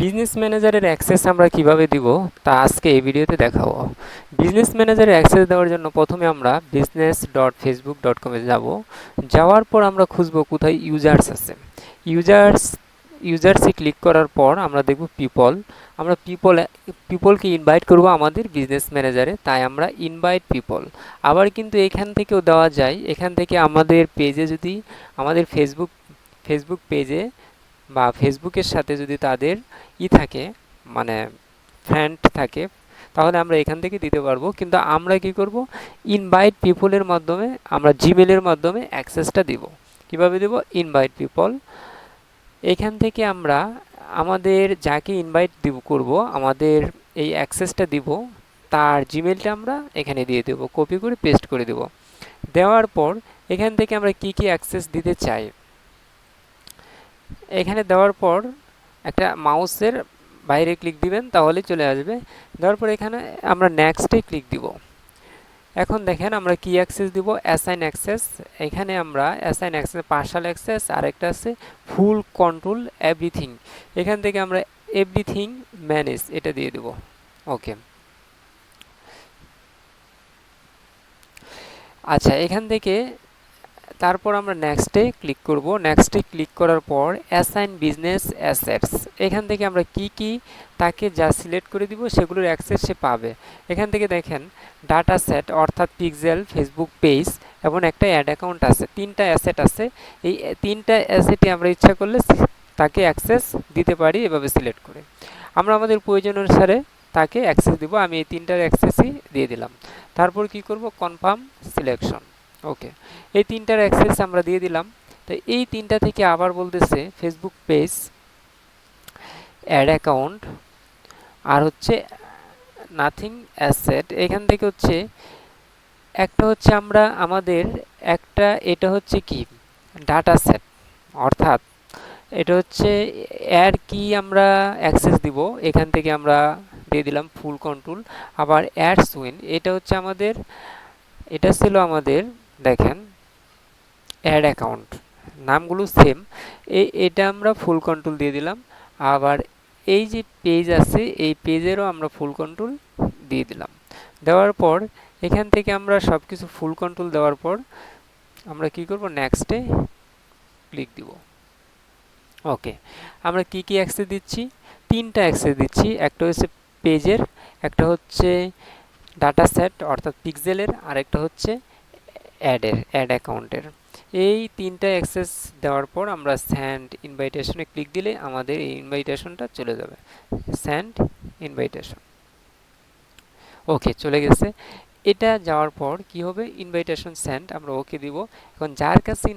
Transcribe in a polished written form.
Business ম্যানেজারের access আমরা কিভাবে দিব তা আজকে এই ভিডিওতে দেখাবো। বিজনেস ম্যানেজারের অ্যাক্সেস দেওয়ার জন্য প্রথমে আমরা business.facebook.com-এ যাব। যাওয়ার পর আমরা খুঁজব কোথায় ইউজার্স আছে। ইউজার্সে ক্লিক করার পর আমরা দেখব পিপল। আমরা পিপলকে ইনভাইট করব আমাদের বিজনেস ম্যানেজারে, তাই আমরা ইনভাইট পিপল। আবার কিন্তু এখান থেকেও দেওয়া যায়, এখান থেকে আমাদের পেজে যদি আমাদের ফেসবুক পেজে বা ফেসবুকের সাথে যদি তাদের থাকে, মানে ফ্রেন্ড থাকে, তাহলে আমরা এখান থেকে দিতে পারবো। কিন্তু আমরা কি করব, ইনভাইট পিপলের মাধ্যমে আমরা জিমেলের মাধ্যমে অ্যাক্সেসটা দিব। কিভাবে দেব? Invite people. এখান থেকে আমরা আমাদের যাকে ইনভাইট করব, আমাদের এই অ্যাক্সেসটা দিব, তার জিমেলটা আমরা এখানে দিয়ে দেব, কপি করে পেস্ট করে দেব। দেওয়ার পর এখান থেকে আমরা কি কি অ্যাক্সেস দিতে চাই এখানে দেওয়ার পর একটা মাউসের বাইরে ক্লিক দিবেন, তাহলে চলে আসবে। দেওয়ার পর এখানে আমরা নেক্সটে ক্লিক দিব। এখন দেখেন আমরা কি অ্যাক্সেস দিব, অ্যাসাইন অ্যাক্সেস। এখানে আমরা অ্যাসাইন অ্যাক্সেস, পার্শাল অ্যাক্সেস, আরেকটা আছে ফুল কন্ট্রোল এভরিথিং। এখান থেকে আমরা এভরিথিং ম্যানেজ এটা দিয়ে দেব। ওকে, আচ্ছা, এখান থেকে তারপর আমরা নেক্সটে ক্লিক করব। নেক্সটে ক্লিক করার পর অ্যাসাইন বিজনেস অ্যাসেটস, এখান থেকে আমরা কি কি তাকে যা সিলেক্ট করে দিব সেগুলোর অ্যাক্সেস সে পাবে। এখান থেকে দেখেন ডাটা সেট অর্থাৎ পিক্সেল, ফেসবুক পেজ এবং একটা অ্যাড অ্যাকাউন্ট আছে, তিনটা অ্যাসেট আছে। এই তিনটা অ্যাসেটে আমরা ইচ্ছা করলে তাকে অ্যাক্সেস দিতে পারি এভাবে সিলেক্ট করে। আমরা আমাদের প্রয়োজন অনুসারে তাকে অ্যাক্সেস দিব। আমি এই তিনটার অ্যাক্সেসই দিয়ে দিলাম। তারপর কি করব, কনফার্ম সিলেকশন। ওকে, এই তিনটার অ্যাক্সেস আমরা দিয়ে দিলাম। তো এই তিনটা থেকে আবার বলতেছে ফেসবুক পেজ, অ্যাড অ্যাকাউন্ট, আর হচ্ছে নাথিং অ্যাসেট। এখান থেকে হচ্ছে একটা হচ্ছে আমরা আমাদের একটা, এটা হচ্ছে কি ডাটা সেট, অর্থাৎ এটা হচ্ছে অ্যাড কি আমরা অ্যাক্সেস দিব, এখান থেকে আমরা দিয়ে দিলাম ফুল কন্ট্রোল। আবার অ্যাডস উইন, এটা হচ্ছে আমাদের, এটা ছিল আমাদের, দেখেন অ্যাড অ্যাকাউন্ট, নামগুলো সেম। এটা আমরা ফুল কন্ট্রোল দিয়ে দিলাম। আবার এই যে পেজ আছে, এই পেজেরও আমরা ফুল কন্ট্রোল দিয়ে দিলাম। দেওয়ার পর এখান থেকে আমরা সব কিছু ফুল কন্ট্রোল দেওয়ার পর আমরা কি করব, নেক্সটে ক্লিক দিব। ওকে, আমরা কি কি অ্যাক্সেস দিচ্ছি, তিনটা অ্যাক্সেস দিচ্ছি। একটা হচ্ছে পেজের, একটা হচ্ছে ডাটা সেট অর্থাৎ পিক্সেলের, আর একটা হচ্ছে অ্যাড অ্যাকাউন্টের। এই তিনটা অ্যাক্সেস দেওয়ার পর আমরা স্যান্ড ইনভাইটেশনে ক্লিক দিলে আমাদের এই ইনভাইটেশনটা চলে যাবে। Sand invitation. ওকে, চলে গেছে। এটা যাওয়ার পর কি হবে, ইনভাইটেশন সেন্ড, আমরা ওকে দিব। এখন যার কাছে